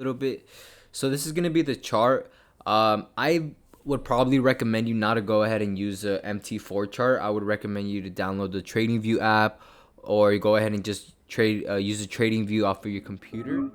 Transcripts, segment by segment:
little bit. So this is gonna be the chart. I would probably recommend you not to go ahead and use a MT4 chart. I would recommend you to download the TradingView app, or go ahead and just use the TradingView off of your computer.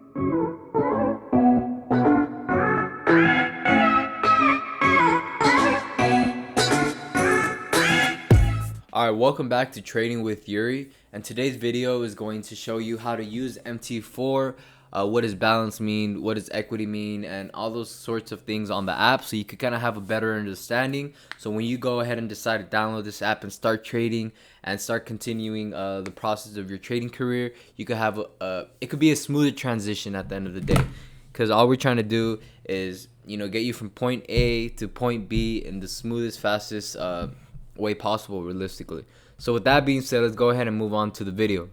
Alright, welcome back to Trading with Yuri, and today's video is going to show you how to use MT4, what does balance mean, what does equity mean, and all those sorts of things on the app, so you could kind of have a better understanding. So when you go ahead and decide to download this app and start trading and start continuing the process of your trading career, you could have it could be a smoother transition at the end of the day, because all we're trying to do is get you from point A to point B in the smoothest, fastest way possible, realistically. So with that being said, let's go ahead and move on to the video.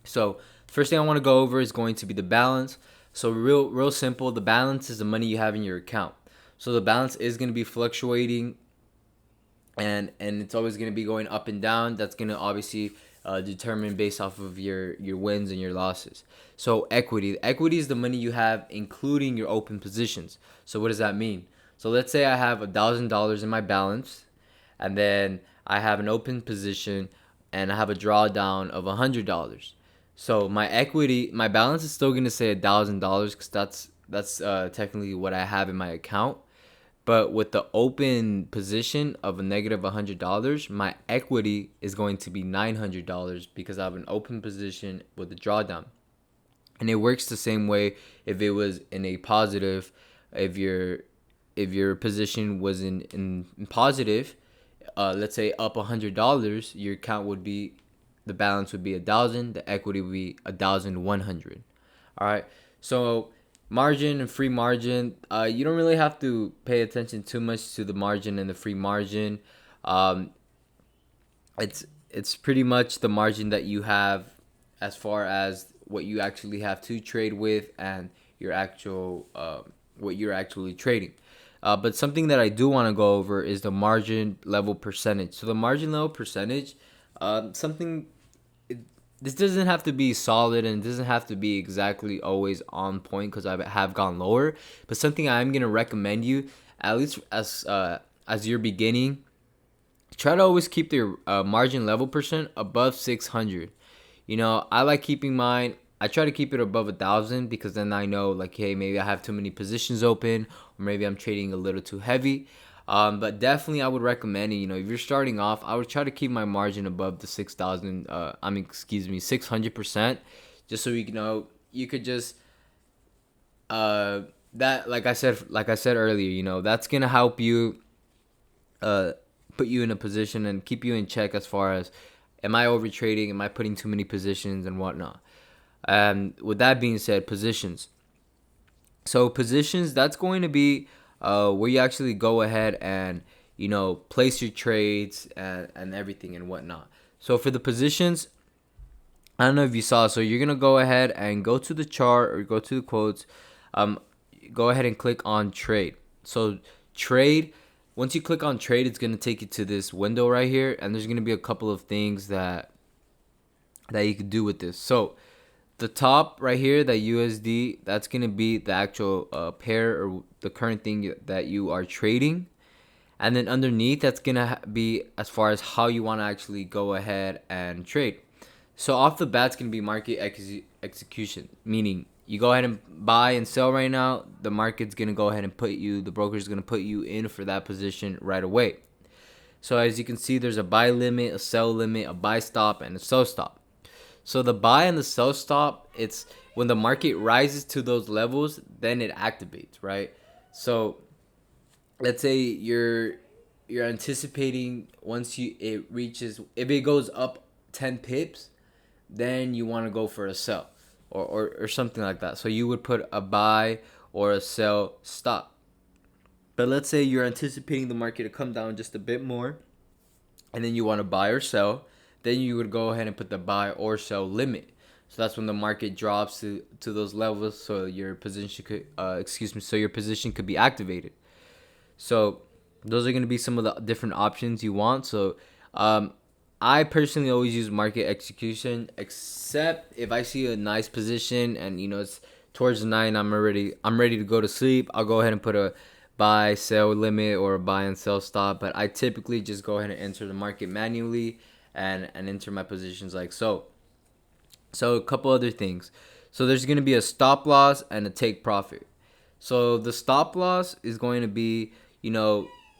So first thing I want to go over is going to be the balance. So real simple, the balance is the money you have in your account. So the balance is going to be fluctuating, and it's always going to be going up and down. That's going to obviously determine based off of your wins and your losses. So equity is the money you have including your open positions. So what does that mean? So let's say I have $1,000 in my balance, and then I have an open position, and I have a drawdown of $100. So my balance is still gonna say $1,000, because that's technically what I have in my account. But with the open position of a negative $100, my equity is going to be $900, because I have an open position with a drawdown. And it works the same way if it was in a positive. If your position was in positive, let's say up $100, your account would be, the balance would be 1,000, the equity would be 1,100. All right. So margin and free margin, you don't really have to pay attention too much to the margin and the free margin. It's pretty much the margin that you have as far as what you actually have to trade with, and your actual what you're actually trading. But something that I do want to go over is the margin level percentage. So the margin level percentage, something, this doesn't have to be solid, and it doesn't have to be exactly always on point, because I have gone lower. But something I'm gonna recommend you, at least as you're beginning, try to always keep your margin level percent above 600. I like keeping mine. I try to keep it above 1,000, because then I know, like, hey, maybe I have too many positions open, or maybe I'm trading a little too heavy. But definitely, I would recommend it. If you're starting off, I would try to keep my margin above the 600%, just so you could just that, like I said earlier, that's gonna help you put you in a position and keep you in check as far as, am I over trading? Am I putting too many positions and whatnot? And with that being said, positions. So positions, that's going to be where you actually go ahead and place your trades and everything and whatnot. So for the positions, I don't know if you saw. So you're gonna go ahead and go to the chart, or go to the quotes. Go ahead and click on trade. So trade. Once you click on trade, it's gonna take you to this window right here, and there's gonna be a couple of things that you could do with this. So the top right here, that USD, that's going to be the actual pair, or the current thing that you are trading. And then underneath, that's going to be as far as how you want to actually go ahead and trade. So off the bat, it's going to be market execution, meaning you go ahead and buy and sell right now. The market's going to go ahead and the broker's going to put you in for that position right away. So as you can see, there's a buy limit, a sell limit, a buy stop, and a sell stop. So the buy and the sell stop, it's when the market rises to those levels, then it activates, right? So let's say you're anticipating, once if it goes up 10 pips, then you want to go for a sell, or something like that. So you would put a buy or a sell stop. But let's say you're anticipating the market to come down just a bit more, and then you want to buy or sell, then you would go ahead and put the buy or sell limit. So that's when the market drops to those levels, so your position could be activated. So those are going to be some of the different options you want. So I personally always use market execution, except if I see a nice position and it's towards the night, I'm ready to go to sleep, I'll go ahead and put a buy sell limit or a buy and sell stop. But I typically just go ahead and enter the market manually and enter my positions like so. So a couple other things. So there's going to be a stop loss and a take profit. So the stop loss is going to be,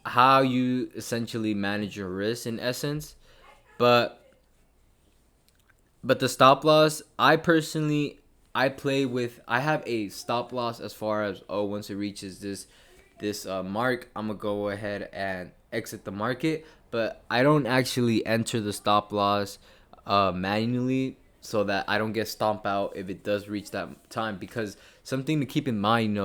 how you essentially manage your risk in essence. But the stop loss, I have a stop loss as far as, once it reaches this mark, I'm gonna go ahead and exit the market. But I don't actually enter the stop loss manually, so that I don't get stomped out if it does reach that time. Because something to keep in mind,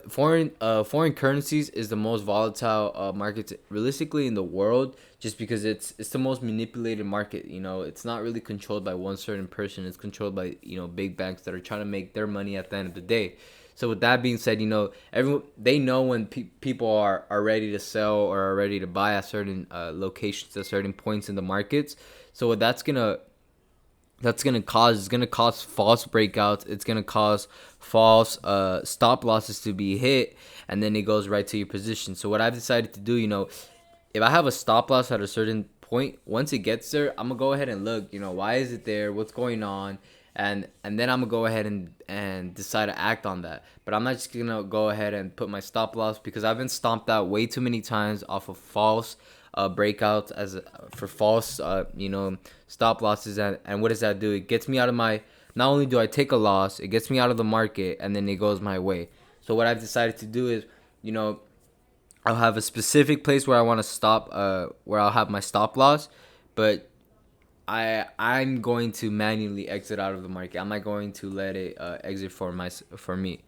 foreign currencies is the most volatile market realistically in the world, just because it's the most manipulated market. It's not really controlled by one certain person. It's controlled by big banks that are trying to make their money at the end of the day. So with that being said, everyone, they know when people are ready to sell or are ready to buy at certain locations, at certain points in the markets. So what that's gonna cause, it's gonna cause false breakouts. It's gonna cause false stop losses to be hit, and then it goes right to your position. So what I've decided to do, if I have a stop loss at a certain point, once it gets there, I'm gonna go ahead and look, why is it there, what's going on, and then I'm gonna go ahead and decide to act on that. But I'm not just gonna go ahead and put my stop loss, because I've been stomped out way too many times off of false breakouts for false stop losses. And what does that do? It gets me out of my, not only do I take a loss, it gets me out of the market, and then it goes my way. So what I've decided to do is, I'll have a specific place where I want to stop, where I'll have my stop loss, but I'm going to manually exit out of the market. I'm not going to let it exit for me.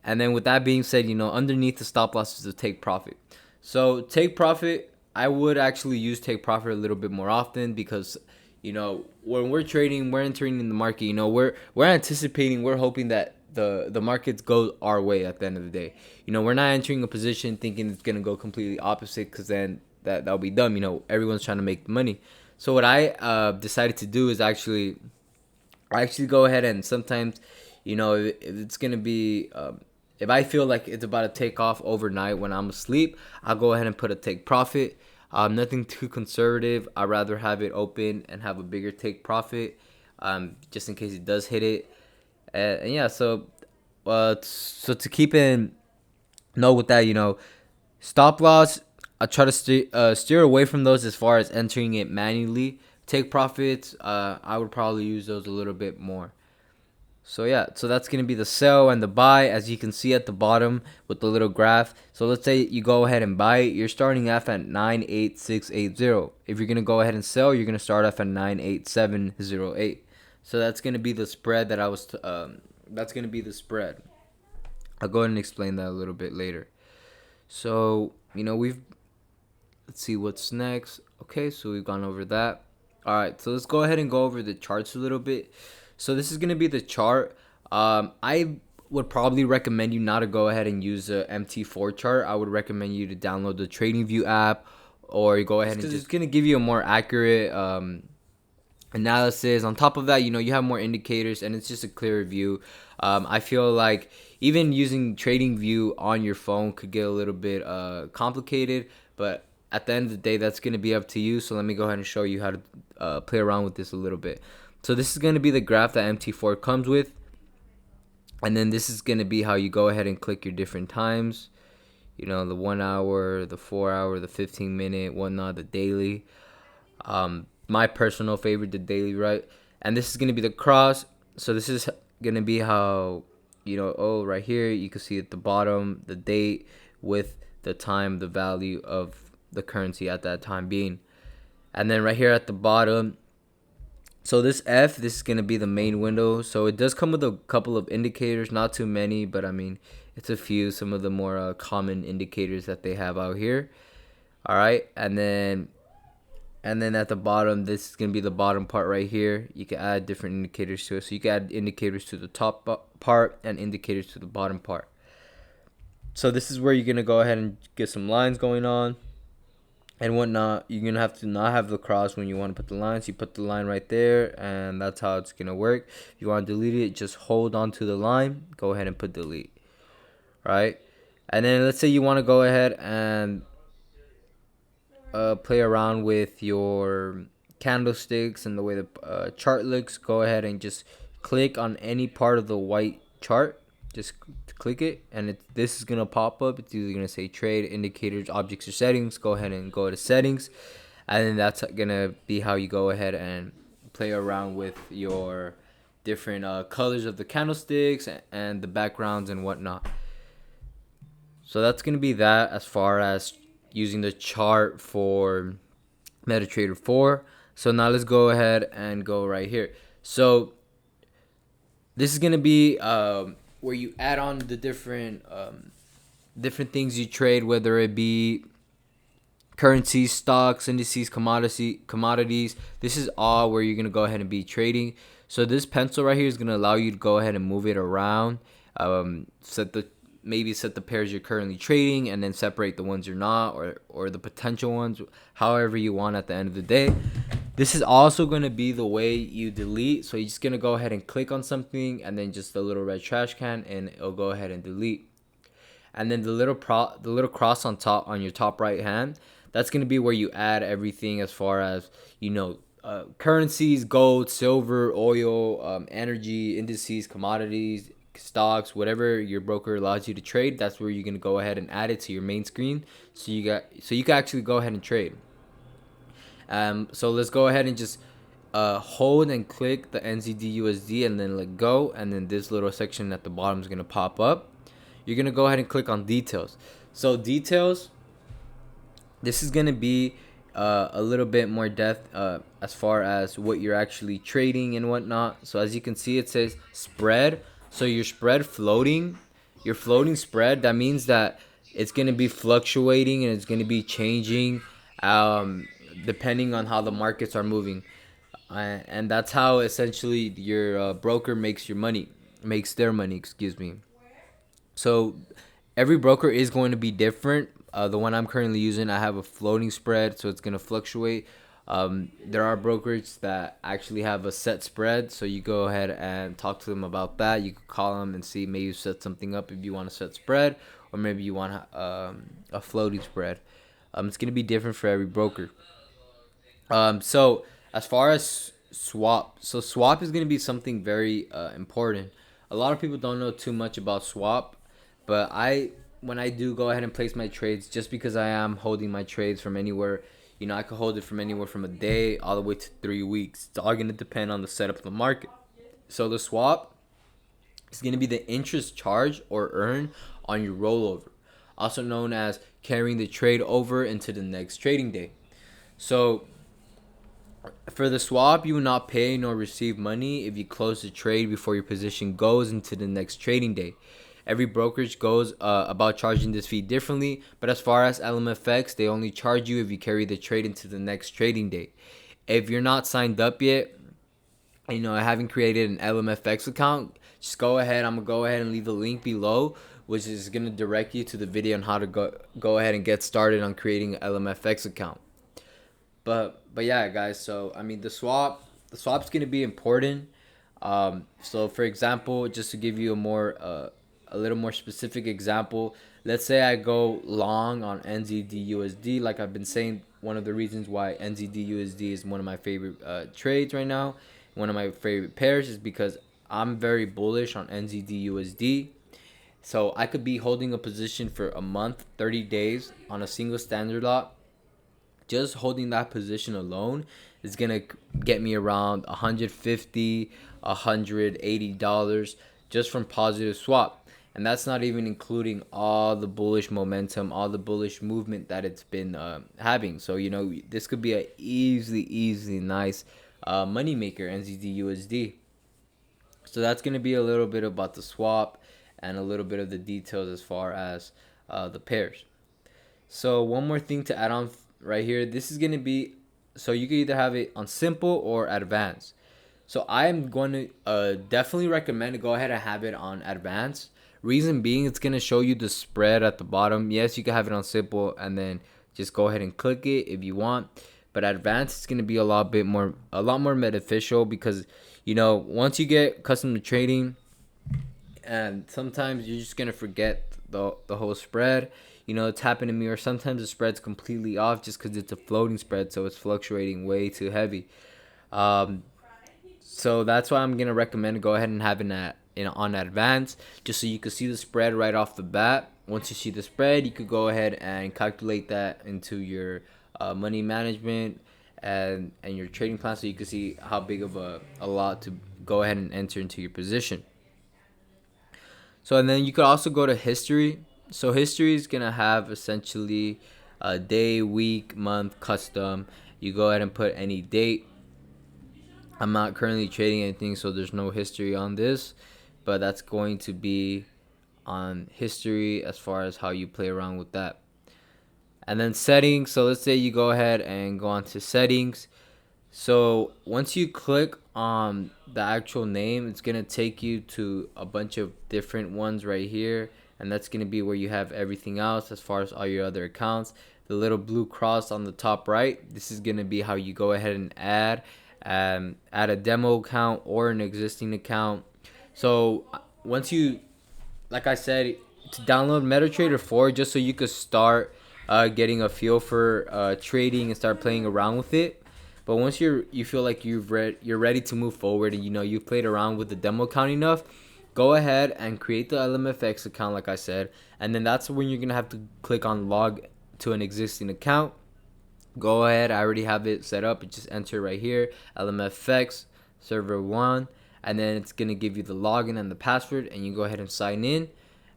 And then with that being said, underneath the stop loss is the take profit. So take profit, I would actually use take profit a little bit more often, because when we're trading, we're entering in the market, we're anticipating, we're hoping that the markets go our way at the end of the day. We're not entering a position thinking it's gonna go completely opposite, because then that'll be dumb. Everyone's trying to make money. So what I decided to do is actually go ahead and sometimes, if it's gonna be if I feel like it's about to take off overnight when I'm asleep, I'll go ahead and put a take profit. Nothing too conservative. I'd rather have it open and have a bigger take profit, just in case it does hit it. And yeah, so to keep in note with that, stop loss, I try to steer away from those as far as entering it manually. Take profits, I would probably use those a little bit more. So yeah, so that's going to be the sell and the buy, as you can see at the bottom with the little graph. So let's say you go ahead and buy it, you're starting off at 98680. If you're going to go ahead and sell, you're going to start off at 98708. So that's going to be the spread that that's going to be the spread. I'll go ahead and explain that a little bit later. So, let's see what's next. Okay, so we've gone over that. All right, so let's go ahead and go over the charts a little bit. So this is going to be the chart. I would probably recommend you not to go ahead and use the MT4 chart. I would recommend you to download the TradingView app, or you go ahead and just going to give you a more accurate analysis. On top of that, you have more indicators, and it's just a clearer view. I feel like even using TradingView on your phone could get a little bit complicated, but at the end of the day, that's going to be up to you. So let me go ahead and show you how to play around with this a little bit. So this is going to be the graph that MT4 comes with. And then this is going to be how you go ahead and click your different times. The 1 hour, the 4 hour, the 15 minute, whatnot, the daily. My personal favorite, the daily, right? And this is going to be the cross. So this is going to be how, right here, you can see at the bottom, the date with the time, the value of the currency at that time being. And then right here at the bottom, so this is going to be the main window. So it does come with a couple of indicators, not too many, but I mean, it's a few, some of the more common indicators that they have out here. All right. And then at the bottom, this is going to be the bottom part right here. You can add different indicators to it. So you can add indicators to the top part and indicators to the bottom part. So this is where you're going to go ahead and get some lines going on. and whatnot. You're gonna have to not have the cross when you want to put the lines. You put the line right there, and that's how it's gonna work. If you want to delete it, just hold on to the line, go ahead and put delete, right? And then let's say you want to go ahead and play around with your candlesticks and the way the chart looks. Go ahead and just click on any part of the white chart. Just click it, and this is gonna pop up. It's either gonna say trade, indicators, objects, or settings. Go ahead and go to settings, and then that's gonna be how you go ahead and play around with your different colors of the candlesticks and the backgrounds and whatnot. So that's gonna be that as far as using the chart for MetaTrader 4. So now let's go ahead and go right here. So this is gonna be where you add on the different things you trade, whether it be currencies, stocks, indices, commodities. This is all where you're gonna go ahead and be trading. So this pencil right here is gonna allow you to go ahead and move it around, set the pairs you're currently trading, and then separate the ones you're not, or the potential ones, however you want at the end of the day. This is also going to be the way you delete. So you're just going to go ahead and click on something, and then just the little red trash can, and it'll go ahead and delete. And then the little cross on top, on your top right hand, that's going to be where you add everything as far as, currencies, gold, silver, oil, energy, indices, commodities, stocks, whatever your broker allows you to trade. That's where you're going to go ahead and add it to your main screen, so you can actually go ahead and trade. So let's go ahead and just hold and click the NZD USD, and then let go, and then this little section at the bottom is going to pop up. You're going to go ahead and click on details. So details, this is going to be a little bit more depth as far as what you're actually trading and whatnot. So as you can see, it says spread. So your floating spread, that means that it's going to be fluctuating and it's going to be changing depending on how the markets are moving. And that's how essentially your broker makes their money, excuse me. So every broker is going to be different. The one I'm currently using, I have a floating spread, so it's going to fluctuate. There are brokers that actually have a set spread, so you go ahead and talk to them about that. You can call them and see, maybe you set something up if you want a set spread, or maybe you want a floating spread. It's going to be different for every broker. So as far as swap is going to be something very important. A lot of people don't know too much about swap, but when I do go ahead and place my trades, just because I am holding my trades from anywhere, I could hold it from anywhere from a day all the way to 3 weeks. It's all going to depend on the setup of the market. So the swap is going to be the interest charged or earned on your rollover, also known as carrying the trade over into the next trading day. So for the swap, you will not pay nor receive money if you close the trade before your position goes into the next trading day. Every brokerage goes about charging this fee differently, but as far as LMFX, they only charge you if you carry the trade into the next trading day. If you're not signed up yet, I haven't created an LMFX account, just go ahead. I'm going to go ahead and leave the link below, which is going to direct you to the video on how to go ahead and get started on creating an LMFX account. But yeah, guys, so the swap's going to be important. So for example, just to give you a little more specific example, let's say I go long on NZD USD. Like I've been saying, one of the reasons why NZD USD is one of my favorite trades right now, one of my favorite pairs, is because I'm very bullish on NZD USD. So I could be holding a position for a month, 30 days on a single standard lot. Just holding that position alone is gonna get me around $150, $180 just from positive swap. And that's not even including all the bullish momentum, all the bullish movement that it's been having. So this could be a easily nice money maker, NZD USD. So that's gonna be a little bit about the swap and a little bit of the details as far as the pairs. So one more thing to add on right here, this is going to be, so you can either have it on simple or advanced. So I am going to definitely recommend to go ahead and have it on advanced. Reason being, it's going to show you the spread at the bottom. Yes, you can have it on simple and then just go ahead and click it if you want. But advanced is going to be a lot more beneficial, because once you get accustomed to trading, and sometimes you're just gonna forget the whole spread. It's happened to me, or sometimes the spread's completely off just because it's a floating spread, so it's fluctuating way too heavy. Um, so that's why I'm gonna recommend go ahead and having that on advance, just so you can see the spread right off the bat. Once you see the spread, you could go ahead and calculate that into your money management and your trading plan, so you can see how big of a lot to go ahead and enter into your position. So, and then you could also go to history. So history is gonna have essentially a day, week, month, custom. You go ahead and put any date. I'm not currently trading anything, so there's no history on this, but that's going to be on history as far as how you play around with that. And then settings. So let's say you go ahead and go on to settings. So once you click on the actual name, it's going to take you to a bunch of different ones right here. And that's going to be where you have everything else as far as all your other accounts. The little blue cross on the top right, this is going to be how you go ahead and add a demo account or an existing account. So once you, like I said, to download MetaTrader 4 just so you could start getting a feel for trading and start playing around with it. But once you feel like you're ready to move forward, and you've played around with the demo account enough, go ahead and create the LMFX account like I said, and then that's when you're gonna have to click on log to an existing account. Go ahead, I already have it set up. Just enter right here, LMFX server 1, and then it's gonna give you the login and the password, and you go ahead and sign in,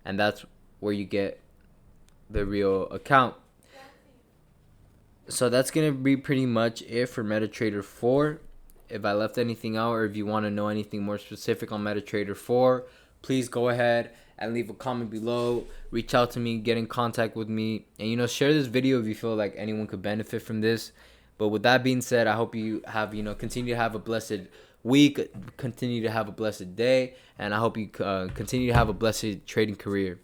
and that's where you get the real account. So that's gonna be pretty much it for MetaTrader 4. If I left anything out, or if you want to know anything more specific on MetaTrader 4, please go ahead and leave a comment below. Reach out to me, get in contact with me, and share this video if you feel like anyone could benefit from this. But with that being said, I hope you have continue to have a blessed week, continue to have a blessed day, and I hope you continue to have a blessed trading career.